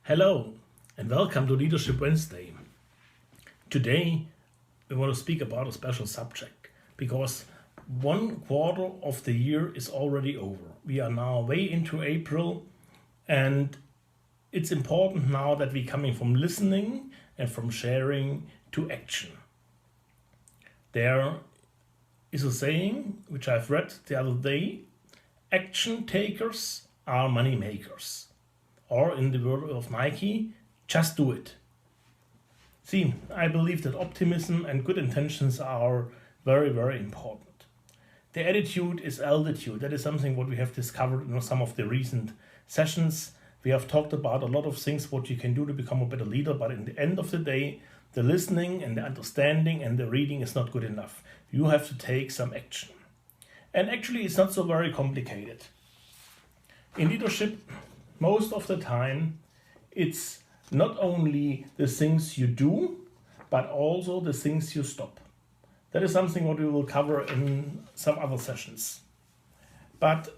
Hello and welcome to Leadership Wednesday. Today we want to speak about a special subject because 1/4 of the year is already over. We are now way into April and it's important now that we're coming from listening and from sharing to action. There is a saying which I've read the other day: action takers are money makers. Or in the word of Nike, just do it. See, I believe that optimism and good intentions are very, very important. The attitude is altitude. That is something what we have discovered in some of the recent sessions. We have talked about a lot of things what you can do to become a better leader, but in the end of the day, the listening and the understanding and the reading is not good enough. You have to take some action. And actually it's not so very complicated. In leadership, most of the time, it's not only the things you do, but also the things you stop. That is something what we will cover in some other sessions. But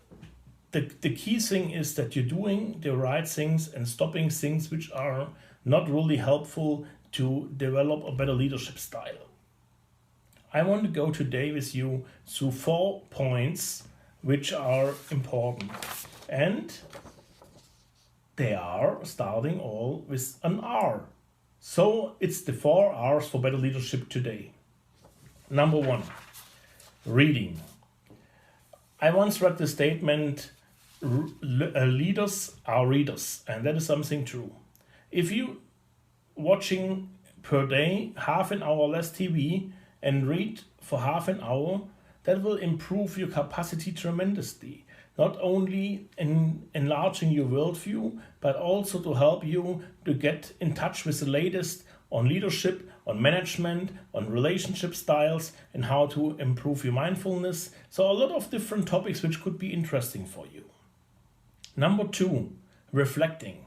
the key thing is that you're doing the right things and stopping things which are not really helpful to develop a better leadership style. I want to go today with you through 4 points which are important. And they are starting all with an R. So it's the 4 R's for better leadership today. Number 1, reading. I once read the statement, leaders are readers, and that is something true. If you watching per day half an hour less TV and read for half an hour, that will improve your capacity tremendously. Not only in enlarging your worldview, but also to help you to get in touch with the latest on leadership, on management, on relationship styles, and how to improve your mindfulness. So a lot of different topics which could be interesting for you. Number 2, reflecting.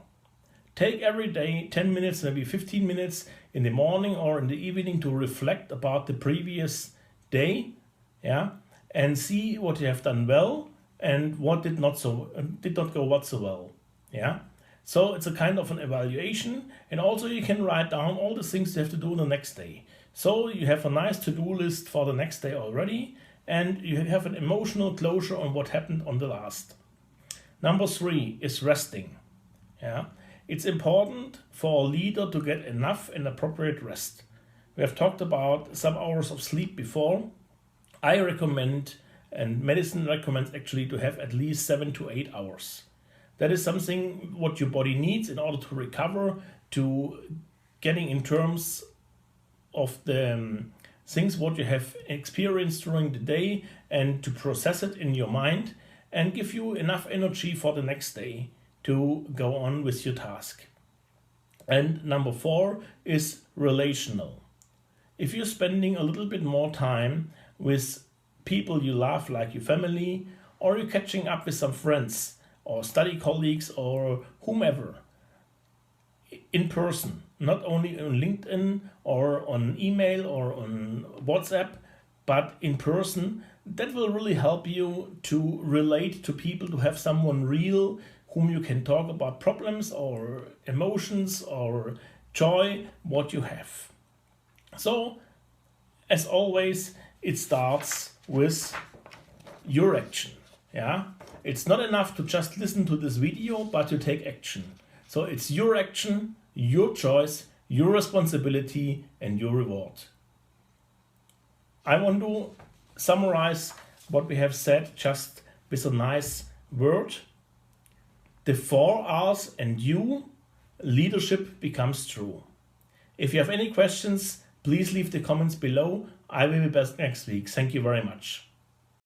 Take every day 10 minutes, maybe 15 minutes in the morning or in the evening to reflect about the previous day, and see what you have done well and what did not go what so well. So it's a kind of an evaluation, and also you can write down all the things you have to do the next day. So you have a nice to-do list for the next day already, and you have an emotional closure on what happened on the last. Number 3 is resting. It's important for a leader to get enough and appropriate rest. We have talked about some hours of sleep before. I recommend, and medicine recommends actually, to have at least 7 to 8 hours. That is something what your body needs in order to recover, to getting in terms of the things what you have experienced during the day and to process it in your mind and give you enough energy for the next day to go on with your task. And number 4 is relational. If you're spending a little bit more time with people you love, like your family, or you're catching up with some friends or study colleagues or whomever in person, not only on LinkedIn or on email or on WhatsApp, but in person, that will really help you to relate to people, to have someone real whom you can talk about problems or emotions or joy, what you have. So, as always, it starts with your action. It's not enough to just listen to this video, but to take action. So it's your action, your choice, your responsibility, and your reward. I want to summarize what we have said just with a nice word. The 4 R's and you, leadership becomes true. If you have any questions, please leave the comments below. I will be back next week. Thank you very much.